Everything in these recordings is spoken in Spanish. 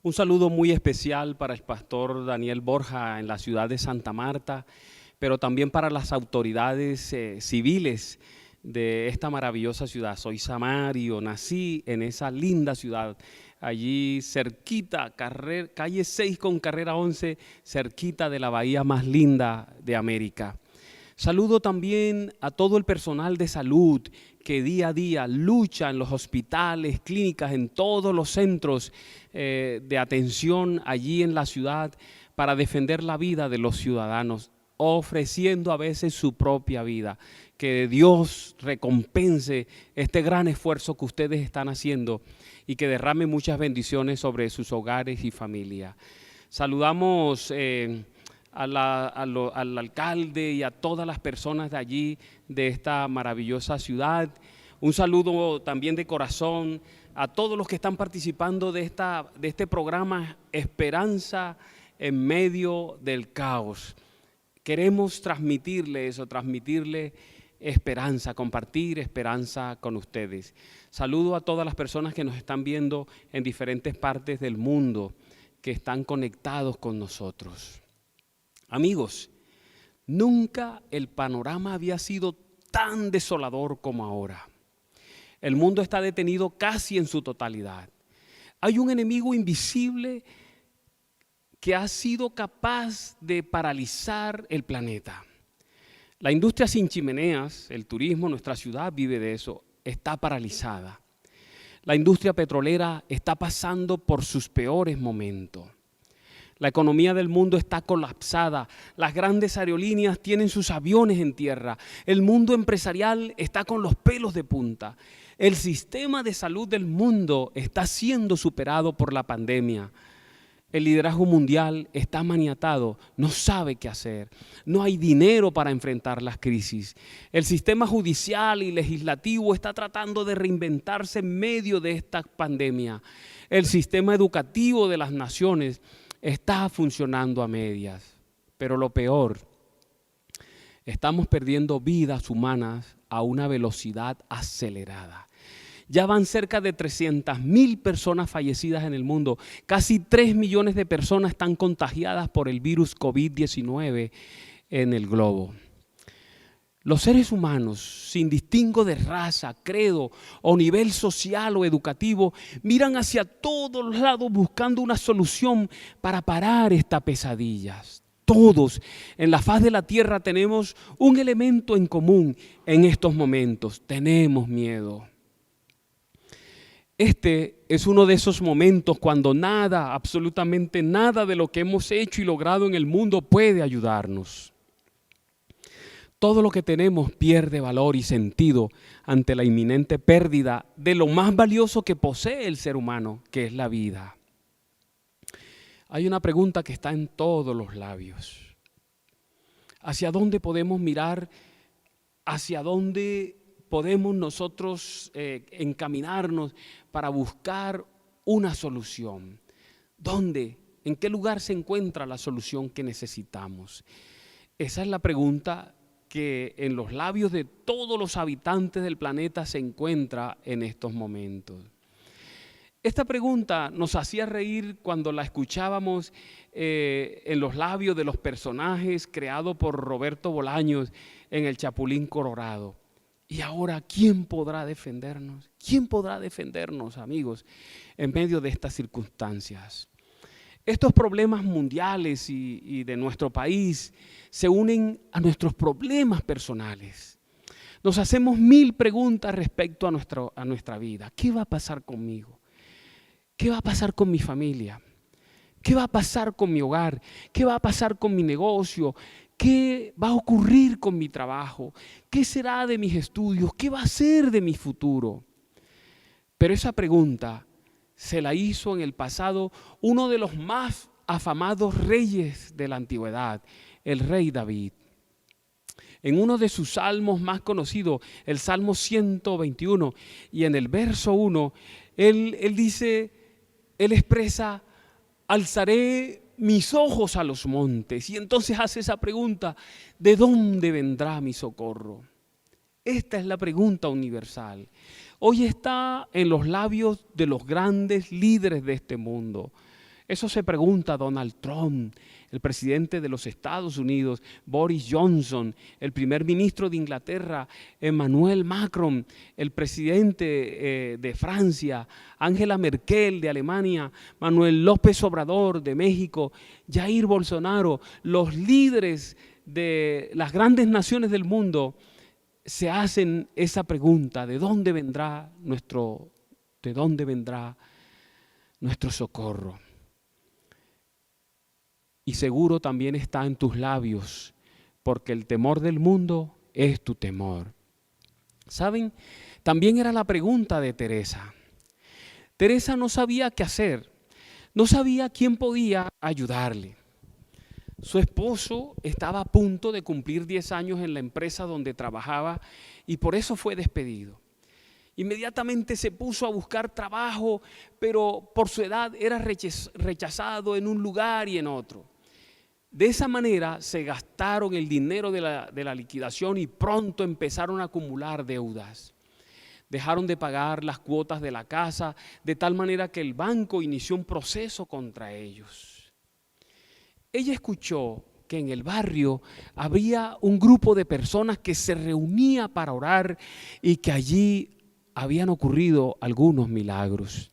Un saludo muy especial para el pastor Daniel Borja en la ciudad de Santa Marta, pero también para las autoridades civiles de esta maravillosa ciudad. Soy samario, nací en esa linda ciudad, allí cerquita, calle 6 con carrera 11, cerquita de la bahía más linda de América. Saludo también a todo el personal de salud que día a día lucha en los hospitales, clínicas, en todos los centros de atención allí en la ciudad para defender la vida de los ciudadanos, ofreciendo a veces su propia vida. Que Dios recompense este gran esfuerzo que ustedes están haciendo y que derrame muchas bendiciones sobre sus hogares y familia. Saludamos al alcalde y a todas las personas de allí, de esta maravillosa ciudad. Un saludo también de corazón a todos los que están participando de este programa Esperanza en medio del caos. Queremos transmitirle eso, transmitirle esperanza, compartir esperanza con ustedes. Saludo a todas las personas que nos están viendo en diferentes partes del mundo, que están conectados con nosotros. Amigos, nunca el panorama había sido tan desolador como ahora. El mundo está detenido casi en su totalidad. Hay un enemigo invisible que ha sido capaz de paralizar el planeta. La industria sin chimeneas, el turismo, nuestra ciudad vive de eso, está paralizada. La industria petrolera está pasando por sus peores momentos. La economía del mundo está colapsada, las grandes aerolíneas tienen sus aviones en tierra, el mundo empresarial está con los pelos de punta, el sistema de salud del mundo está siendo superado por la pandemia, el liderazgo mundial está maniatado, no sabe qué hacer, no hay dinero para enfrentar las crisis, el sistema judicial y legislativo está tratando de reinventarse en medio de esta pandemia, el sistema educativo de las naciones está funcionando a medias, pero lo peor, estamos perdiendo vidas humanas a una velocidad acelerada. Ya van cerca de 300,000 personas fallecidas en el mundo, casi 3 millones de personas están contagiadas por el virus COVID-19 en el globo. Los seres humanos, sin distingo de raza, credo o nivel social o educativo, miran hacia todos los lados buscando una solución para parar estas pesadillas. Todos en la faz de la tierra tenemos un elemento en común en estos momentos, tenemos miedo. Este es uno de esos momentos cuando nada, absolutamente nada de lo que hemos hecho y logrado en el mundo puede ayudarnos. Todo lo que tenemos pierde valor y sentido ante la inminente pérdida de lo más valioso que posee el ser humano, que es la vida. Hay una pregunta que está en todos los labios. ¿Hacia dónde podemos mirar? ¿Hacia dónde podemos nosotros encaminarnos para buscar una solución? ¿Dónde? ¿En qué lugar se encuentra la solución que necesitamos? Esa es la pregunta que en los labios de todos los habitantes del planeta se encuentra en estos momentos. Esta pregunta nos hacía reír cuando la escuchábamos en los labios de los personajes creados por Roberto Bolaños en El Chapulín Colorado. Y ahora, ¿quién podrá defendernos? ¿Quién podrá defendernos, amigos, en medio de estas circunstancias? Estos problemas mundiales y de nuestro país se unen a nuestros problemas personales. Nos hacemos 1000 preguntas respecto a nuestra vida. ¿Qué va a pasar conmigo? ¿Qué va a pasar con mi familia? ¿Qué va a pasar con mi hogar? ¿Qué va a pasar con mi negocio? ¿Qué va a ocurrir con mi trabajo? ¿Qué será de mis estudios? ¿Qué va a ser de mi futuro? Pero esa pregunta se la hizo en el pasado uno de los más afamados reyes de la antigüedad, el rey David. En uno de sus salmos más conocidos, el Salmo 121, y en el verso 1, él expresa, alzaré mis ojos a los montes. Y entonces hace esa pregunta, ¿de dónde vendrá mi socorro? Esta es la pregunta universal. Hoy está en los labios de los grandes líderes de este mundo. Eso se pregunta Donald Trump, el presidente de los Estados Unidos, Boris Johnson, el primer ministro de Inglaterra, Emmanuel Macron, el presidente de Francia, Angela Merkel de Alemania, Manuel López Obrador de México, Jair Bolsonaro, los líderes de las grandes naciones del mundo se hacen esa pregunta: ¿de dónde vendrá nuestro socorro? Y seguro también está en tus labios, porque el temor del mundo es tu temor. ¿Saben? También era la pregunta de Teresa. Teresa no sabía qué hacer, no sabía quién podía ayudarle. Su esposo estaba a punto de cumplir 10 años en la empresa donde trabajaba y por eso fue despedido. Inmediatamente se puso a buscar trabajo, pero por su edad era rechazado en un lugar y en otro. De esa manera se gastaron el dinero de la liquidación y pronto empezaron a acumular deudas. Dejaron de pagar las cuotas de la casa, de tal manera que el banco inició un proceso contra ellos. Ella escuchó que en el barrio había un grupo de personas que se reunía para orar y que allí habían ocurrido algunos milagros.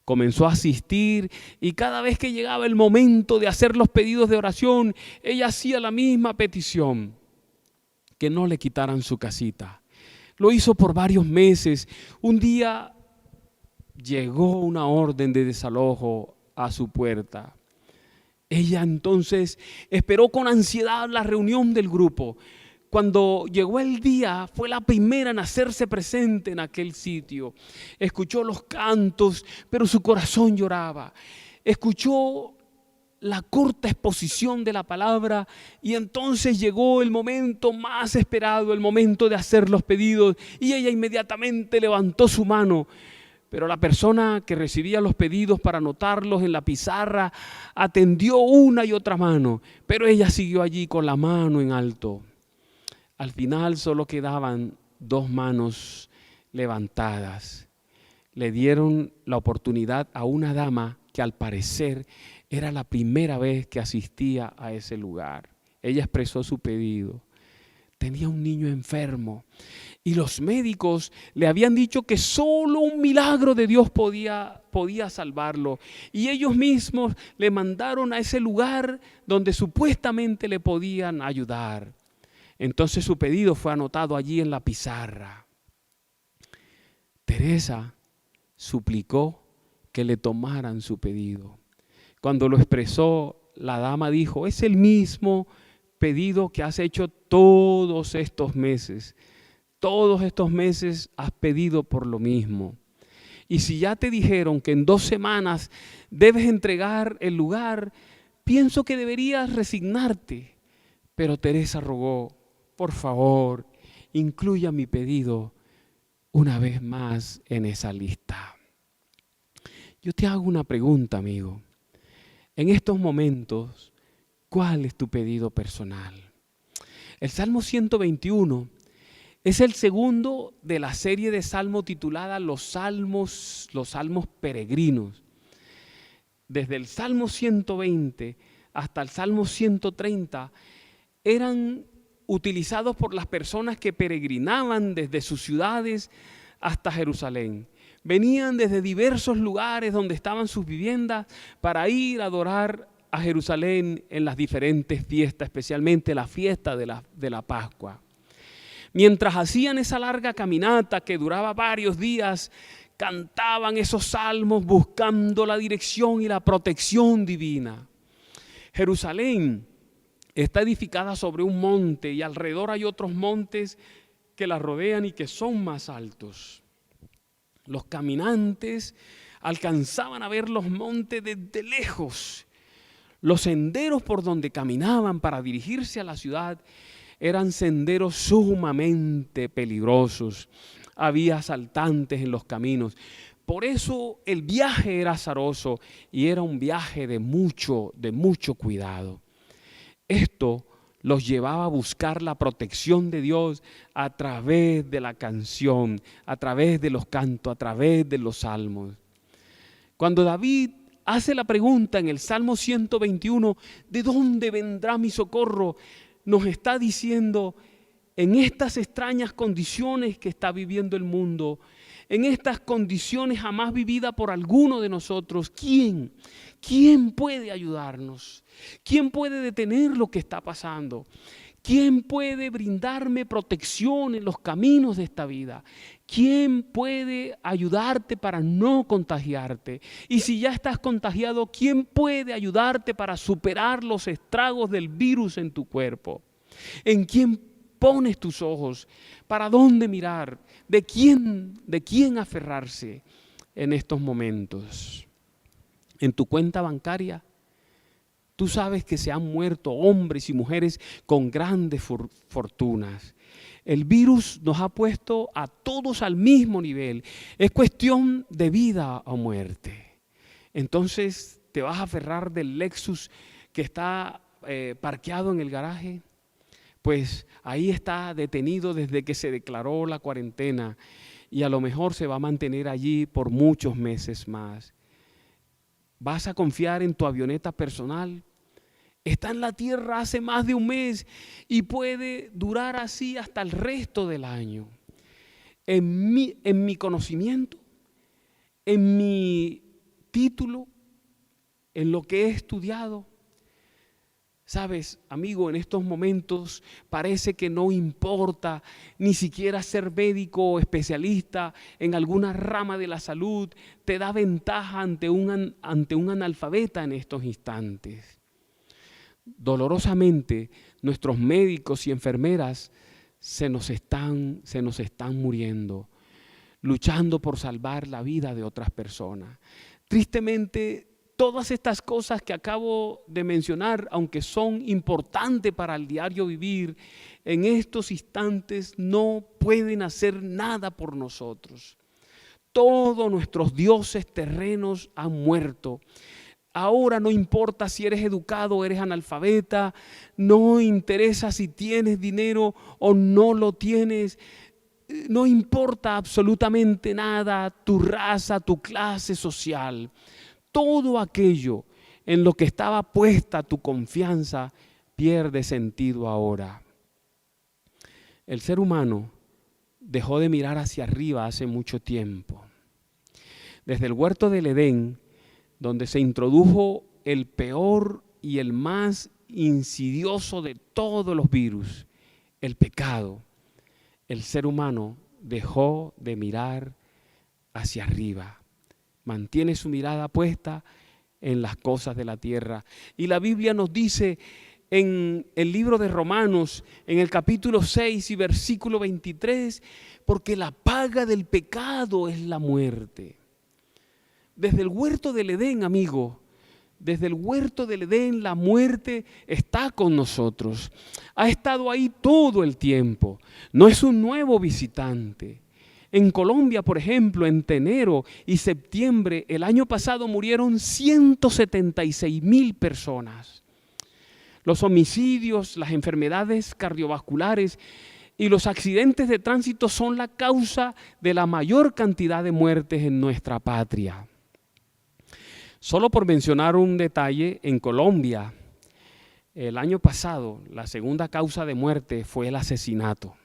Comenzó a asistir y cada vez que llegaba el momento de hacer los pedidos de oración, ella hacía la misma petición: que no le quitaran su casita. Lo hizo por varios meses. Un día llegó una orden de desalojo a su puerta. Ella entonces esperó con ansiedad la reunión del grupo. Cuando llegó el día, fue la primera en hacerse presente en aquel sitio. Escuchó los cantos, pero su corazón lloraba. Escuchó la corta exposición de la palabra y entonces llegó el momento más esperado, el momento de hacer los pedidos, y ella inmediatamente levantó su mano. Pero la persona que recibía los pedidos para anotarlos en la pizarra atendió una y otra mano, pero ella siguió allí con la mano en alto. Al final solo quedaban 2 manos levantadas. Le dieron la oportunidad a una dama que al parecer era la primera vez que asistía a ese lugar. Ella expresó su pedido. Tenía un niño enfermo y los médicos le habían dicho que solo un milagro de Dios podía salvarlo. Y ellos mismos le mandaron a ese lugar donde supuestamente le podían ayudar. Entonces su pedido fue anotado allí en la pizarra. Teresa suplicó que le tomaran su pedido. Cuando lo expresó, la dama dijo: es el mismo pedido que has hecho todos estos meses. Todos estos meses has pedido por lo mismo. Y si ya te dijeron que en 2 semanas debes entregar el lugar, pienso que deberías resignarte. Pero Teresa rogó: por favor, incluya mi pedido una vez más en esa lista. Yo te hago una pregunta, amigo. En estos momentos, ¿cuál es tu pedido personal? El Salmo 121 es el segundo de la serie de salmos titulada los salmos peregrinos. Desde el Salmo 120 hasta el Salmo 130 eran utilizados por las personas que peregrinaban desde sus ciudades hasta Jerusalén. Venían desde diversos lugares donde estaban sus viviendas para ir a adorar a Jerusalén en las diferentes fiestas, especialmente la fiesta de la Pascua. Mientras hacían esa larga caminata que duraba varios días, cantaban esos salmos buscando la dirección y la protección divina. Jerusalén está edificada sobre un monte y alrededor hay otros montes que la rodean y que son más altos. Los caminantes alcanzaban a ver los montes desde lejos. Los senderos por donde caminaban para dirigirse a la ciudad eran senderos sumamente peligrosos. Había asaltantes en los caminos. Por eso el viaje era azaroso y era un viaje de mucho cuidado. Esto los llevaba a buscar la protección de Dios a través de la canción, a través de los cantos, a través de los salmos. Cuando David hace la pregunta en el Salmo 121, ¿de dónde vendrá mi socorro? Nos está diciendo, en estas extrañas condiciones que está viviendo el mundo, en estas condiciones jamás vividas por alguno de nosotros, ¿quién puede ayudarnos? ¿Quién puede detener lo que está pasando? ¿Quién puede brindarme protección en los caminos de esta vida? ¿Quién puede ayudarte para no contagiarte? Y si ya estás contagiado, ¿quién puede ayudarte para superar los estragos del virus en tu cuerpo? ¿En quién pones tus ojos? ¿Para dónde mirar? ¿De quién aferrarse en estos momentos? En tu cuenta bancaria, tú sabes que se han muerto hombres y mujeres con grandes fortunas. El virus nos ha puesto a todos al mismo nivel. Es cuestión de vida o muerte. Entonces, ¿te vas a aferrar del Lexus que está parqueado en el garaje? Pues ahí está detenido desde que se declaró la cuarentena y a lo mejor se va a mantener allí por muchos meses más. ¿Vas a confiar en tu avioneta personal? Está en la tierra hace más de un mes y puede durar así hasta el resto del año. En mi conocimiento, en mi título, en lo que he estudiado. Sabes, amigo, en estos momentos parece que no importa ni siquiera ser médico o especialista en alguna rama de la salud, te da ventaja ante un analfabeta en estos instantes. Dolorosamente, nuestros médicos y enfermeras se nos están muriendo, luchando por salvar la vida de otras personas. Tristemente, todas estas cosas que acabo de mencionar, aunque son importantes para el diario vivir, en estos instantes no pueden hacer nada por nosotros. Todos nuestros dioses terrenos han muerto. Ahora no importa si eres educado o eres analfabeta, no interesa si tienes dinero o no lo tienes, no importa absolutamente nada tu raza, tu clase social. Todo aquello en lo que estaba puesta tu confianza pierde sentido ahora. El ser humano dejó de mirar hacia arriba hace mucho tiempo. Desde el huerto del Edén, donde se introdujo el peor y el más insidioso de todos los virus, el pecado, el ser humano dejó de mirar hacia arriba. Mantiene su mirada puesta en las cosas de la tierra. Y la Biblia nos dice en el libro de Romanos, en el capítulo 6 y versículo 23, porque la paga del pecado es la muerte. Desde el huerto del Edén, amigo, desde el huerto del Edén, la muerte está con nosotros. Ha estado ahí todo el tiempo. No es un nuevo visitante. En Colombia, por ejemplo, entre enero y septiembre, el año pasado murieron 176,000 personas. Los homicidios, las enfermedades cardiovasculares y los accidentes de tránsito son la causa de la mayor cantidad de muertes en nuestra patria. Solo por mencionar un detalle, en Colombia, el año pasado, la segunda causa de muerte fue el asesinato.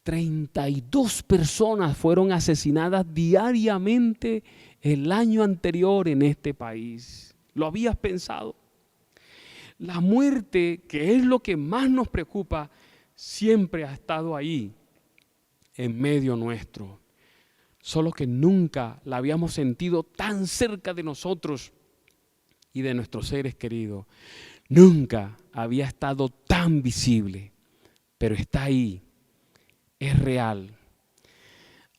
32 personas fueron asesinadas diariamente el año anterior en este país. ¿Lo habías pensado? La muerte, que es lo que más nos preocupa, siempre ha estado ahí, en medio nuestro. Solo que nunca la habíamos sentido tan cerca de nosotros y de nuestros seres queridos. Nunca había estado tan visible, pero está ahí. Es real.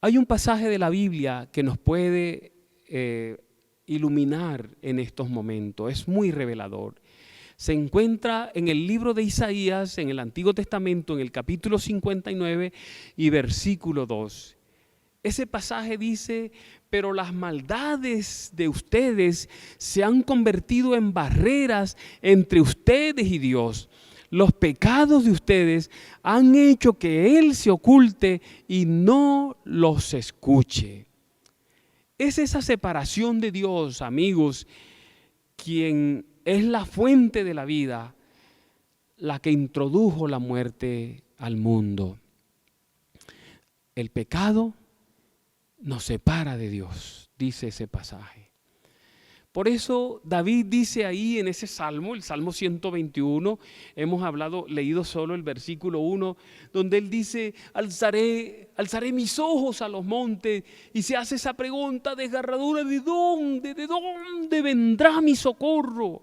Hay un pasaje de la Biblia que nos puede iluminar en estos momentos. Es muy revelador. Se encuentra en el libro de Isaías, en el Antiguo Testamento, en el capítulo 59 y versículo 2. Ese pasaje dice, pero las maldades de ustedes se han convertido en barreras entre ustedes y Dios. Los pecados de ustedes han hecho que Él se oculte y no los escuche. Es esa separación de Dios, amigos, quien es la fuente de la vida, la que introdujo la muerte al mundo. El pecado nos separa de Dios, dice ese pasaje. Por eso David dice ahí en ese salmo, el Salmo 121, hemos leído solo el versículo 1, donde él dice, alzaré mis ojos a los montes, y se hace esa pregunta desgarradora, ¿de dónde vendrá mi socorro?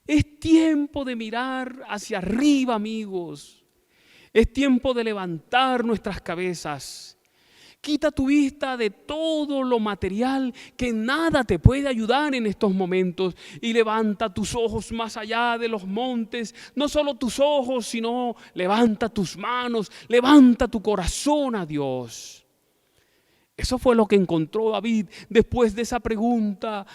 Es tiempo de mirar hacia arriba, amigos. Es tiempo de levantar nuestras cabezas. Quita tu vista de todo lo material, que nada te puede ayudar en estos momentos, y levanta tus ojos más allá de los montes. No solo tus ojos, sino levanta tus manos, levanta tu corazón a Dios. Eso fue lo que encontró David después de esa pregunta.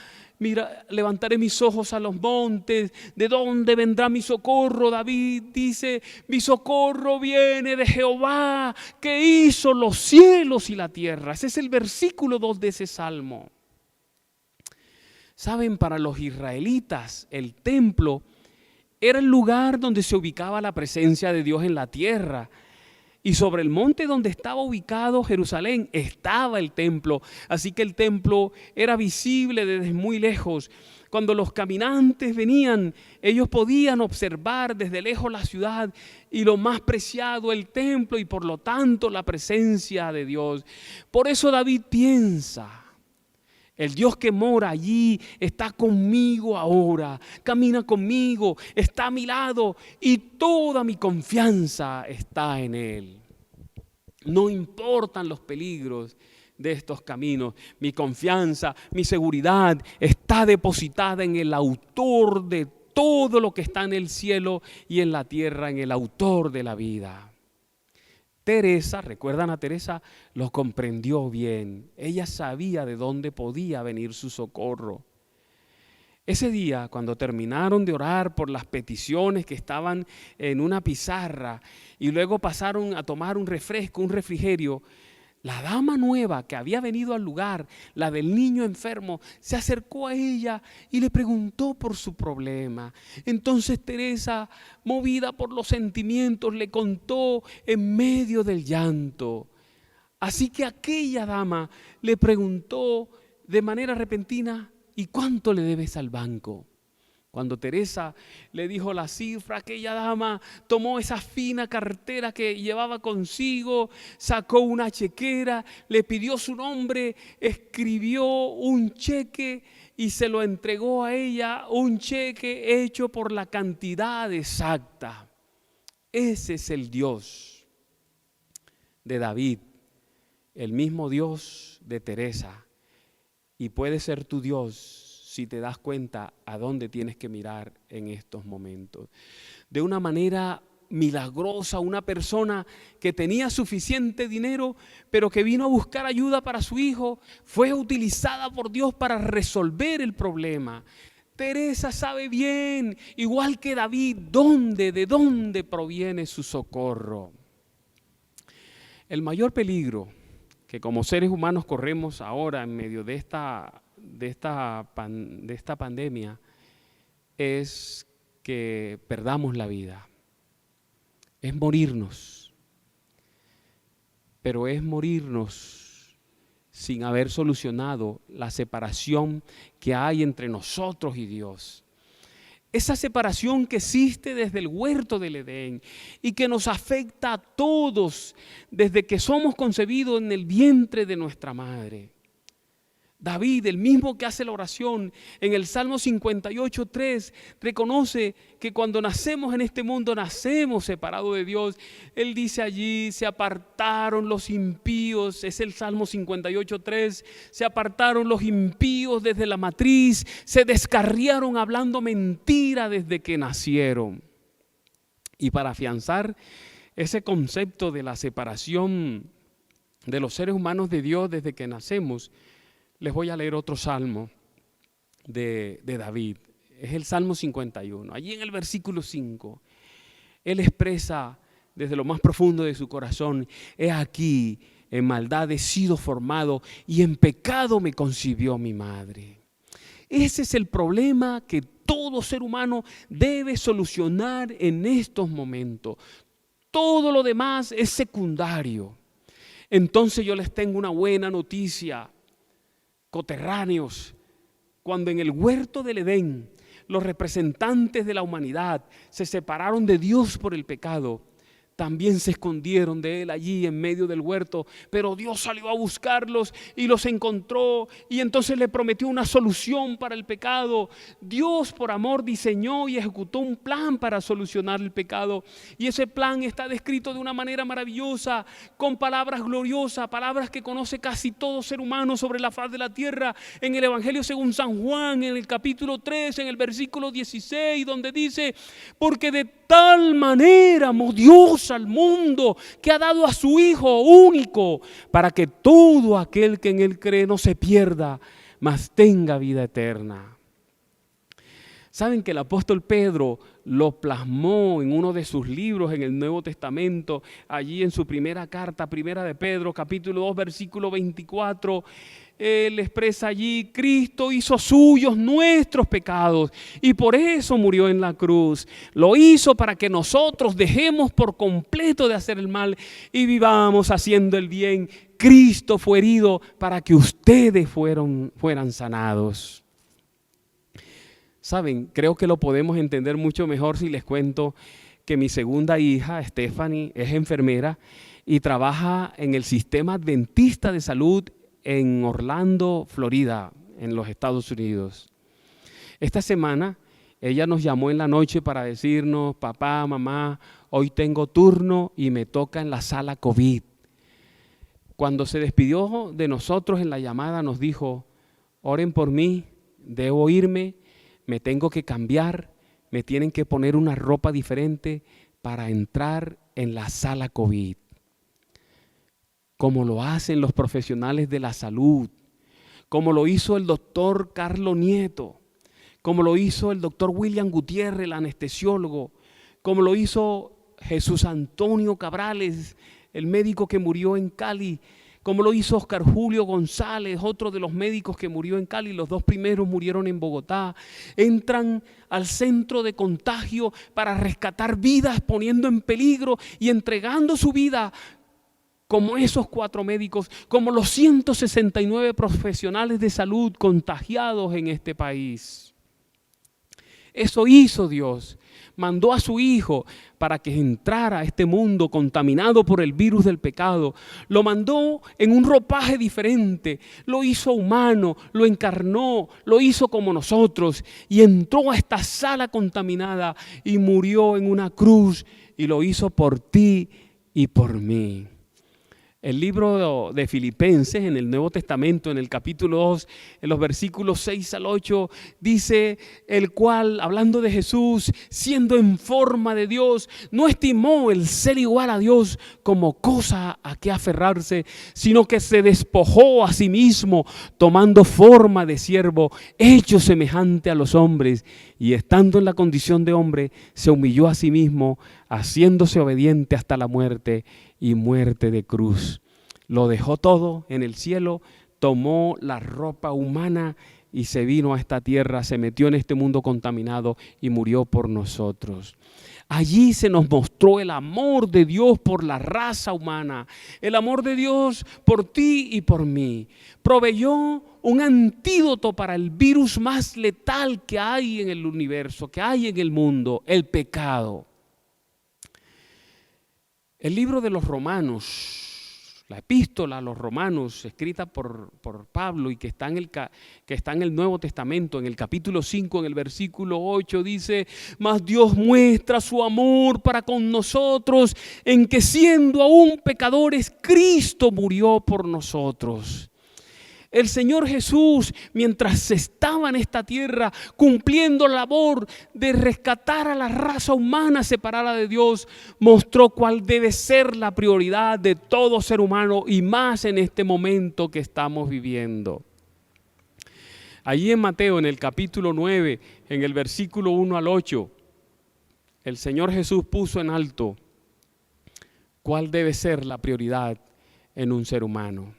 Mira, levantaré mis ojos a los montes, ¿de dónde vendrá mi socorro? David dice, mi socorro viene de Jehová, que hizo los cielos y la tierra. Ese es el versículo 2 de ese salmo. Saben, para los israelitas, el templo era el lugar donde se ubicaba la presencia de Dios en la tierra. Y sobre el monte donde estaba ubicado Jerusalén estaba el templo. Así que el templo era visible desde muy lejos. Cuando los caminantes venían, ellos podían observar desde lejos la ciudad y lo más preciado, el templo, y por lo tanto la presencia de Dios. Por eso David piensa, el Dios que mora allí está conmigo ahora, camina conmigo, está a mi lado y toda mi confianza está en Él. No importan los peligros de estos caminos, mi confianza, mi seguridad está depositada en el autor de todo lo que está en el cielo y en la tierra, en el autor de la vida. Teresa, ¿recuerdan a Teresa? Lo comprendió bien. Ella sabía de dónde podía venir su socorro. Ese día, cuando terminaron de orar por las peticiones que estaban en una pizarra y luego pasaron a tomar un refresco, un refrigerio, la dama nueva que había venido al lugar, la del niño enfermo, se acercó a ella y le preguntó por su problema. Entonces Teresa, movida por los sentimientos, le contó en medio del llanto. Así que aquella dama le preguntó de manera repentina, ¿y cuánto le debes al banco? Cuando Teresa le dijo la cifra, aquella dama tomó esa fina cartera que llevaba consigo, sacó una chequera, le pidió su nombre, escribió un cheque y se lo entregó a ella, un cheque hecho por la cantidad exacta. Ese es el Dios de David, el mismo Dios de Teresa, y puede ser tu Dios si te das cuenta a dónde tienes que mirar en estos momentos. De una manera milagrosa, una persona que tenía suficiente dinero, pero que vino a buscar ayuda para su hijo, fue utilizada por Dios para resolver el problema. Teresa sabe bien, igual que David, de dónde proviene su socorro. El mayor peligro que como seres humanos corremos ahora en medio de esta pandemia es que perdamos la vida, es morirnos, pero es morirnos sin haber solucionado la separación que hay entre nosotros y Dios. Esa separación que existe desde el huerto del Edén y que nos afecta a todos desde que somos concebidos en el vientre de nuestra madre. David, el mismo que hace la oración en el Salmo 58:3, reconoce que cuando nacemos en este mundo nacemos separados de Dios. Él dice allí, se apartaron los impíos, es el Salmo 58:3, se apartaron los impíos desde la matriz, se descarriaron hablando mentira desde que nacieron. Y para afianzar ese concepto de la separación de los seres humanos de Dios desde que nacemos, les voy a leer otro salmo de David. Es el Salmo 51. Allí en el versículo 5, él expresa desde lo más profundo de su corazón: he aquí, en maldad he sido formado y en pecado me concibió mi madre. Ese es el problema que todo ser humano debe solucionar en estos momentos. Todo lo demás es secundario. Entonces yo les tengo una buena noticia, coterráneos. Cuando en el huerto del Edén los representantes de la humanidad se separaron de Dios por el pecado, también se escondieron de Él allí en medio del huerto, pero Dios salió a buscarlos y los encontró y entonces le prometió una solución para el pecado. Dios por amor diseñó y ejecutó un plan para solucionar el pecado y ese plan está descrito de una manera maravillosa, con palabras gloriosas, palabras que conoce casi todo ser humano sobre la faz de la tierra, en el Evangelio según San Juan, en el capítulo 3, en el versículo 16, donde dice: porque de tal manera amó Dios al mundo que ha dado a su Hijo único para que todo aquel que en Él cree no se pierda, mas tenga vida eterna. Saben que el apóstol Pedro lo plasmó en uno de sus libros en el Nuevo Testamento, allí en su primera carta, primera de Pedro, capítulo 2, versículo 24. Él expresa allí: Cristo hizo suyos nuestros pecados y por eso murió en la cruz. Lo hizo para que nosotros dejemos por completo de hacer el mal y vivamos haciendo el bien. Cristo fue herido para que ustedes fueran sanados. Saben, creo que lo podemos entender mucho mejor si les cuento que mi segunda hija, Stephanie, es enfermera y trabaja en el sistema adventista de salud en Orlando, Florida, en los Estados Unidos. Esta semana ella nos llamó en la noche para decirnos: papá, mamá, hoy tengo turno y me toca en la sala COVID. Cuando se despidió de nosotros en la llamada nos dijo: oren por mí, debo irme, me tengo que cambiar, me tienen que poner una ropa diferente para entrar en la sala COVID. Como lo hacen los profesionales de la salud, como lo hizo el doctor Carlos Nieto, como lo hizo el doctor William Gutiérrez, el anestesiólogo, como lo hizo Jesús Antonio Cabrales, el médico que murió en Cali, como lo hizo Oscar Julio González, otro de los médicos que murió en Cali. Los dos primeros murieron en Bogotá. Entran al centro de contagio para rescatar vidas, poniendo en peligro y entregando su vida, como esos 4 médicos, como los 169 profesionales de salud contagiados en este país. Eso hizo Dios. Mandó a su Hijo para que entrara a este mundo contaminado por el virus del pecado. Lo mandó en un ropaje diferente, lo hizo humano, lo encarnó, lo hizo como nosotros y entró a esta sala contaminada y murió en una cruz y lo hizo por ti y por mí. El libro de Filipenses en el Nuevo Testamento, en el capítulo 2, en los versículos 6 al 8, dice: el cual, hablando de Jesús, siendo en forma de Dios, no estimó el ser igual a Dios como cosa a que aferrarse, sino que se despojó a sí mismo, tomando forma de siervo, hecho semejante a los hombres, y estando en la condición de hombre, se humilló a sí mismo, haciéndose obediente hasta la muerte y muerte de cruz. Lo dejó todo en el cielo, tomó la ropa humana y se vino a esta tierra, se metió en este mundo contaminado y murió por nosotros. Allí se nos mostró el amor de Dios por la raza humana, el amor de Dios por ti y por mí. Proveyó un antídoto para el virus más letal que hay en el universo, que hay en el mundo: el pecado. El libro de los Romanos, la epístola a los Romanos, escrita por Pablo y que está en el Nuevo Testamento, en el capítulo 5, en el versículo 8, dice: mas Dios muestra su amor para con nosotros en que, siendo aún pecadores, Cristo murió por nosotros. El Señor Jesús, mientras estaba en esta tierra cumpliendo la labor de rescatar a la raza humana separada de Dios, mostró cuál debe ser la prioridad de todo ser humano y más en este momento que estamos viviendo. Allí en Mateo, en el capítulo 9, en el versículo 1 al 8, el Señor Jesús puso en alto cuál debe ser la prioridad en un ser humano.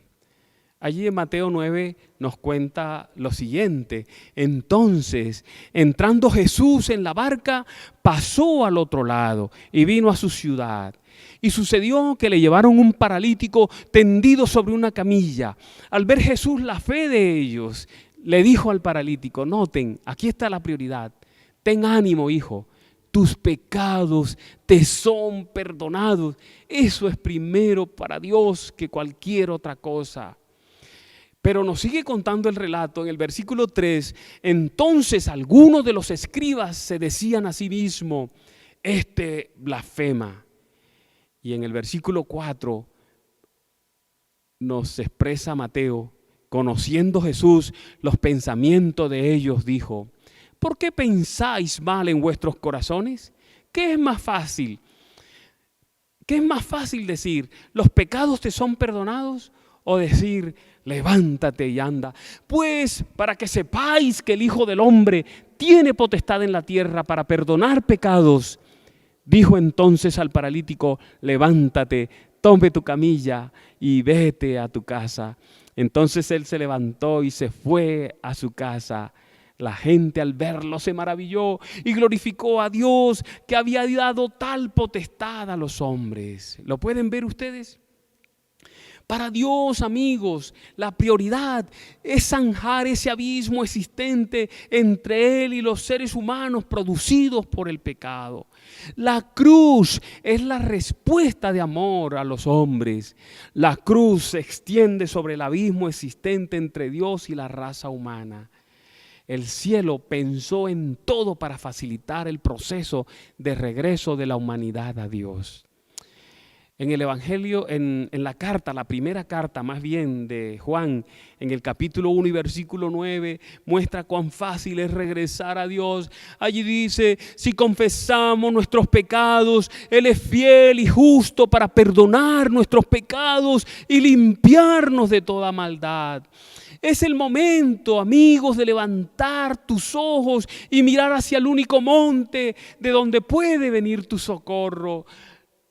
Allí en Mateo 9 nos cuenta lo siguiente: entonces, entrando Jesús en la barca, pasó al otro lado y vino a su ciudad. Y sucedió que le llevaron un paralítico tendido sobre una camilla. Al ver Jesús la fe de ellos, le dijo al paralítico, noten, aquí está la prioridad, ten ánimo, hijo, tus pecados te son perdonados. Eso es primero para Dios que cualquier otra cosa. Pero nos sigue contando el relato en el versículo 3. Entonces algunos de los escribas se decían a sí mismos, este blasfema. Y en el versículo 4 nos expresa Mateo, conociendo Jesús los pensamientos de ellos, dijo, ¿por qué pensáis mal en vuestros corazones? ¿Qué es más fácil? ¿Qué es más fácil decir, los pecados te son perdonados? O decir, levántate y anda. Pues para que sepáis que el Hijo del Hombre tiene potestad en la tierra para perdonar pecados, dijo entonces al paralítico, levántate, tome tu camilla y vete a tu casa. Entonces él se levantó y se fue a su casa. La gente al verlo se maravilló y glorificó a Dios que había dado tal potestad a los hombres. ¿Lo pueden ver ustedes? Para Dios, amigos, la prioridad es zanjar ese abismo existente entre Él y los seres humanos producidos por el pecado. La cruz es la respuesta de amor a los hombres. La cruz se extiende sobre el abismo existente entre Dios y la raza humana. El cielo pensó en todo para facilitar el proceso de regreso de la humanidad a Dios. En el Evangelio, en la carta, la primera carta más bien de Juan, en el capítulo 1 y versículo 9, muestra cuán fácil es regresar a Dios. Allí dice, si confesamos nuestros pecados, Él es fiel y justo para perdonar nuestros pecados y limpiarnos de toda maldad. Es el momento, amigos, de levantar tus ojos y mirar hacia el único monte de donde puede venir tu socorro.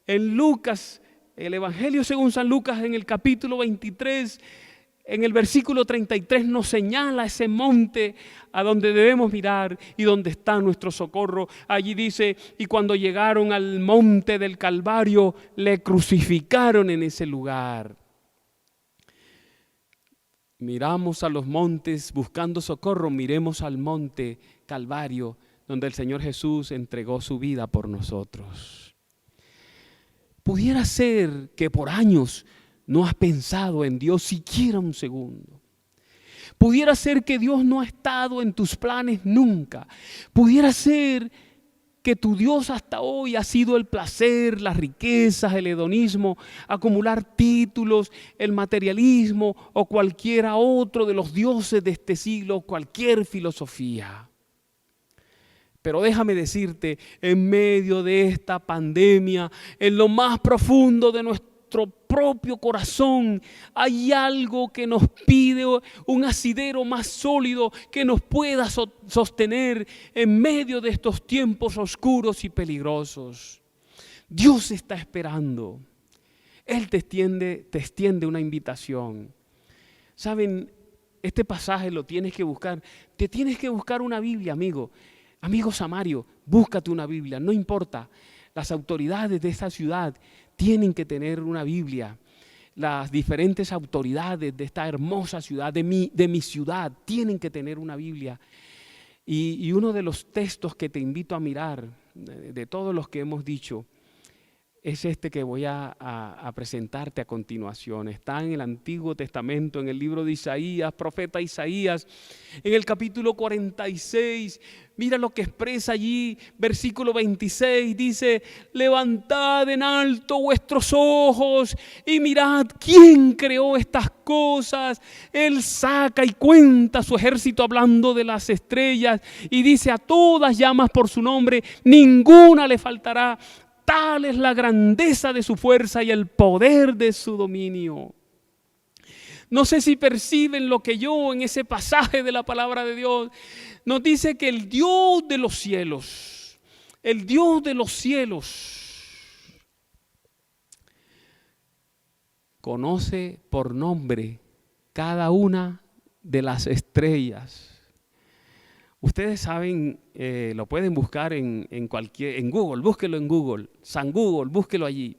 En Lucas, el Evangelio según San Lucas, en el capítulo 23, en el versículo 33 nos señala ese monte a donde debemos mirar y donde está nuestro socorro. Allí dice, y cuando llegaron al monte del Calvario, le crucificaron en ese lugar. Miramos a los montes buscando socorro, miremos al monte Calvario, donde el Señor Jesús entregó su vida por nosotros. Pudiera ser que por años no has pensado en Dios siquiera un segundo. Pudiera ser que Dios no ha estado en tus planes nunca. Pudiera ser que tu Dios hasta hoy ha sido el placer, las riquezas, el hedonismo, acumular títulos, el materialismo o cualquiera otro de los dioses de este siglo, cualquier filosofía. Pero déjame decirte, en medio de esta pandemia, en lo más profundo de nuestro propio corazón, hay algo que nos pide un asidero más sólido que nos pueda sostener en medio de estos tiempos oscuros y peligrosos. Dios está esperando. Él te extiende una invitación. ¿Saben? Este pasaje lo tienes que buscar. Te tienes que buscar una Biblia, amigo. Amigo Samario, búscate una Biblia, no importa. Las autoridades de esta ciudad tienen que tener una Biblia. Las diferentes autoridades de esta hermosa ciudad, de mi ciudad, tienen que tener una Biblia. Y uno de los textos que te invito a mirar, de todos los que hemos dicho, es este que voy a presentarte a continuación. Está en el Antiguo Testamento, en el libro de Isaías, profeta Isaías, en el capítulo 46. Mira lo que expresa allí, versículo 26, dice, levantad en alto vuestros ojos y mirad quién creó estas cosas. Él saca y cuenta su ejército hablando de las estrellas y dice, a todas llamas por su nombre, ninguna le faltará. Tal es la grandeza de su fuerza y el poder de su dominio. No sé si perciben lo que yo en ese pasaje de la palabra de Dios nos dice que el Dios de los cielos, conoce por nombre cada una de las estrellas. Ustedes saben, lo pueden buscar en Google, búsquelo en Google, San Google, búsquelo allí.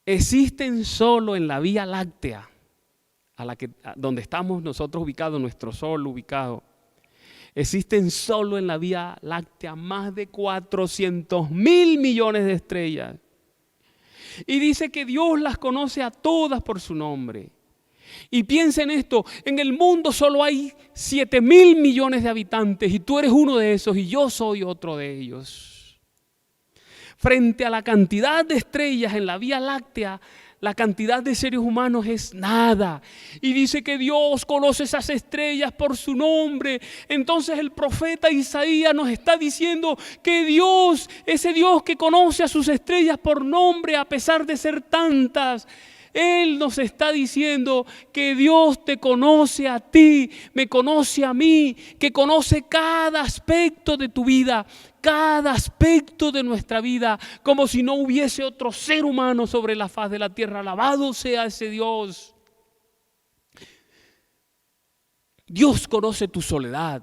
Existen solo en la Vía Láctea, donde estamos nosotros ubicados, nuestro Sol ubicado. Existen solo en la Vía Láctea más de 400.000 millones de estrellas. Y dice que Dios las conoce a todas por su nombre. Y piensa en esto, en el mundo solo hay 7.000 millones de habitantes y tú eres uno de esos y yo soy otro de ellos. Frente a la cantidad de estrellas en la Vía Láctea, la cantidad de seres humanos es nada. Y dice que Dios conoce esas estrellas por su nombre. Entonces el profeta Isaías nos está diciendo que Dios, ese Dios que conoce a sus estrellas por nombre a pesar de ser tantas, Él nos está diciendo que Dios te conoce a ti, me conoce a mí, que conoce cada aspecto de tu vida, cada aspecto de nuestra vida, como si no hubiese otro ser humano sobre la faz de la tierra. Alabado sea ese Dios. Dios conoce tu soledad.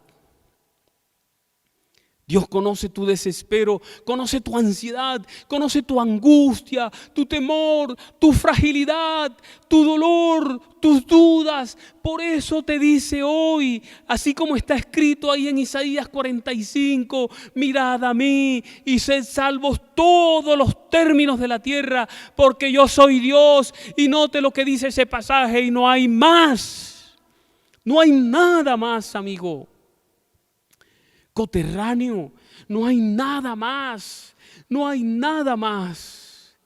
Dios conoce tu desespero, conoce tu ansiedad, conoce tu angustia, tu temor, tu fragilidad, tu dolor, tus dudas. Por eso te dice hoy, así como está escrito ahí en Isaías 45, mirad a mí y sed salvos todos los términos de la tierra, porque yo soy Dios. Y note lo que dice ese pasaje, y no hay más, no hay nada más, amigo. Coterráneo, no hay nada más, no hay nada más.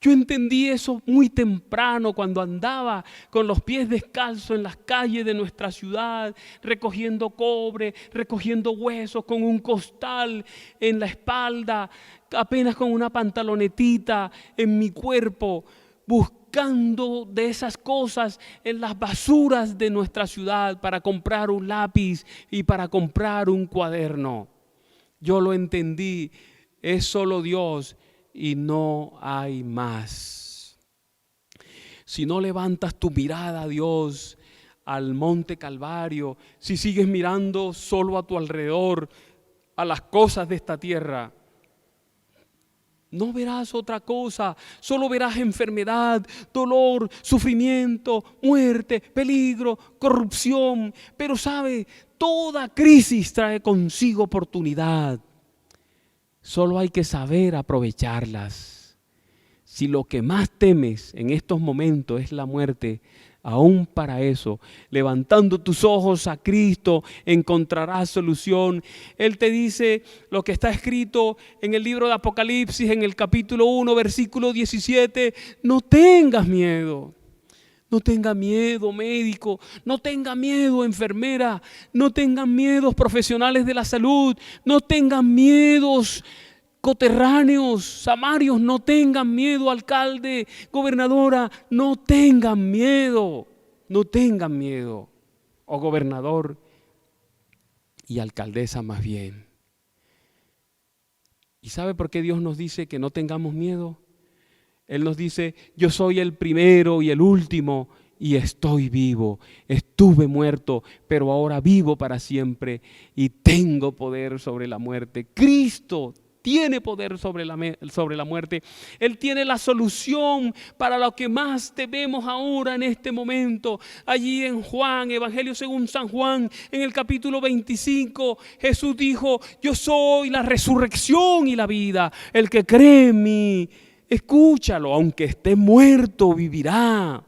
Yo entendí eso muy temprano cuando andaba con los pies descalzos en las calles de nuestra ciudad, recogiendo cobre, recogiendo huesos con un costal en la espalda, apenas con una pantalonetita en mi cuerpo, buscando de esas cosas en las basuras de nuestra ciudad para comprar un lápiz y para comprar un cuaderno. Yo lo entendí, es solo Dios y no hay más. Si no levantas tu mirada a Dios, al monte Calvario, si sigues mirando solo a tu alrededor, a las cosas de esta tierra, no verás otra cosa, solo verás enfermedad, dolor, sufrimiento, muerte, peligro, corrupción. Pero sabe, toda crisis trae consigo oportunidad. Solo hay que saber aprovecharlas. Si lo que más temes en estos momentos es la muerte, aún para eso, levantando tus ojos a Cristo, encontrarás solución. Él te dice lo que está escrito en el libro de Apocalipsis, en el capítulo 1, versículo 17. No tengas miedo. No tenga miedo, médico. No tenga miedo, enfermera. No tengan miedos, profesionales de la salud. No tengan miedos, coterráneos, samarios. No tengan miedo, alcalde, gobernadora. No tengan miedo. No tengan miedo. O gobernador y alcaldesa más bien. ¿Y sabe por qué Dios nos dice que no tengamos miedo? Él nos dice, yo soy el primero y el último y estoy vivo. Estuve muerto, pero ahora vivo para siempre y tengo poder sobre la muerte. Cristo tiene poder sobre la muerte. Él tiene la solución para lo que más tememos ahora en este momento. Allí en Juan, Evangelio según San Juan, en el capítulo 25, Jesús dijo, yo soy la resurrección y la vida. El que cree en mí, escúchalo, aunque esté muerto, vivirá.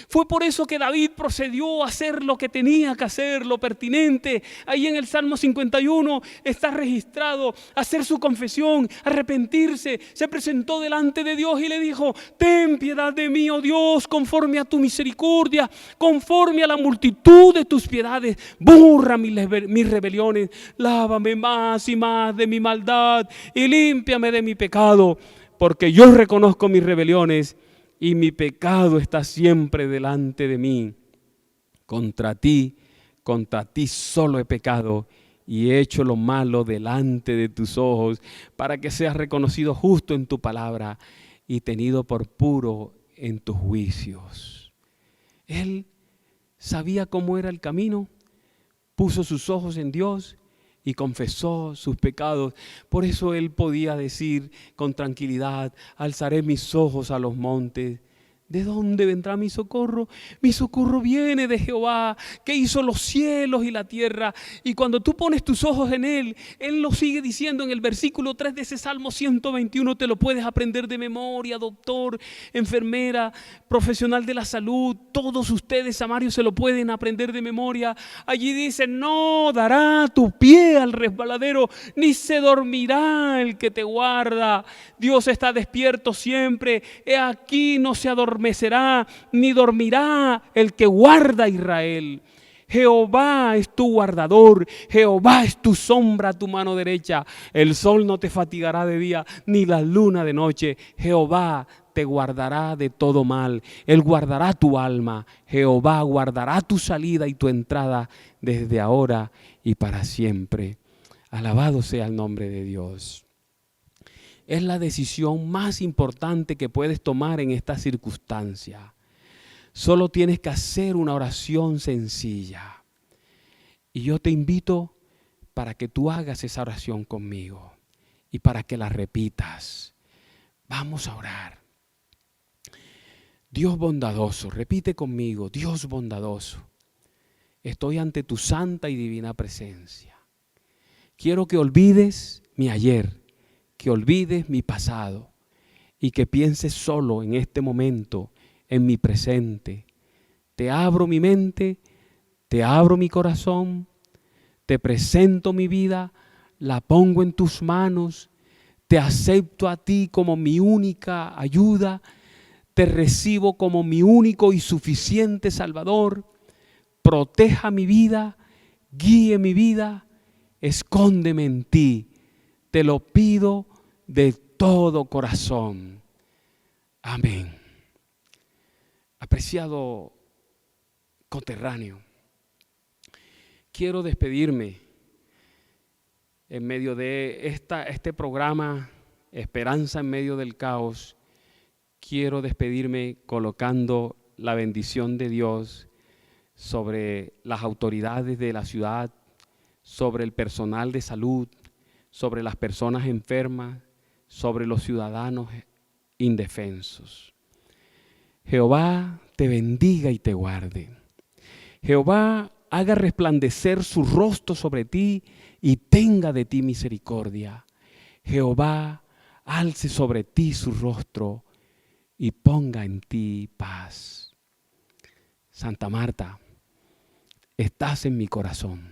Fue por eso que David procedió a hacer lo que tenía que hacer, lo pertinente. Ahí en el Salmo 51 está registrado, hacer su confesión, arrepentirse. Se presentó delante de Dios y le dijo, ten piedad de mí, oh Dios, conforme a tu misericordia, conforme a la multitud de tus piedades. Borra mis rebeliones, lávame más y más de mi maldad y límpiame de mi pecado, porque yo reconozco mis rebeliones y mi pecado está siempre delante de mí. Contra ti solo he pecado y he hecho lo malo delante de tus ojos, para que seas reconocido justo en tu palabra y tenido por puro en tus juicios. Él sabía cómo era el camino, puso sus ojos en Dios y confesó sus pecados. Por eso él podía decir con tranquilidad: alzaré mis ojos a los montes. ¿De dónde vendrá mi socorro? Mi socorro viene de Jehová, que hizo los cielos y la tierra. Y cuando tú pones tus ojos en Él, Él lo sigue diciendo en el versículo 3 de ese Salmo 121. Te lo puedes aprender de memoria, doctor, enfermera, profesional de la salud. Todos ustedes, samarios, se lo pueden aprender de memoria. Allí dice: no dará tu pie al resbaladero, ni se dormirá el que te guarda. Dios está despierto siempre. He aquí, no se adormecerá ni dormirá el que guarda a Israel. Jehová es tu guardador, Jehová es tu sombra a tu mano derecha. El sol no te fatigará de día, ni la luna de noche. Jehová te guardará de todo mal. Él guardará tu alma. Jehová guardará tu salida y tu entrada desde ahora y para siempre. Alabado sea el nombre de Dios. Es la decisión más importante que puedes tomar en esta circunstancia. Solo tienes que hacer una oración sencilla. Y yo te invito para que tú hagas esa oración conmigo y para que la repitas. Vamos a orar. Dios bondadoso, repite conmigo: Dios bondadoso, estoy ante tu santa y divina presencia. Quiero que olvides mi ayer, que olvides mi pasado y que pienses solo en este momento en mi presente. Te abro mi mente, te abro mi corazón, te presento mi vida, la pongo en tus manos, te acepto a ti como mi única ayuda, te recibo como mi único y suficiente Salvador. Proteja mi vida, guíe mi vida, escóndeme en ti. Te lo pido de todo corazón. Amén. Apreciado conterráneo, quiero despedirme en medio de este programa Esperanza en medio del caos. Quiero despedirme colocando la bendición de Dios sobre las autoridades de la ciudad, sobre el personal de salud, sobre las personas enfermas, sobre los ciudadanos indefensos. Jehová te bendiga y te guarde. Jehová haga resplandecer su rostro sobre ti y tenga de ti misericordia. Jehová alce sobre ti su rostro y ponga en ti paz. Santa Marta, estás en mi corazón.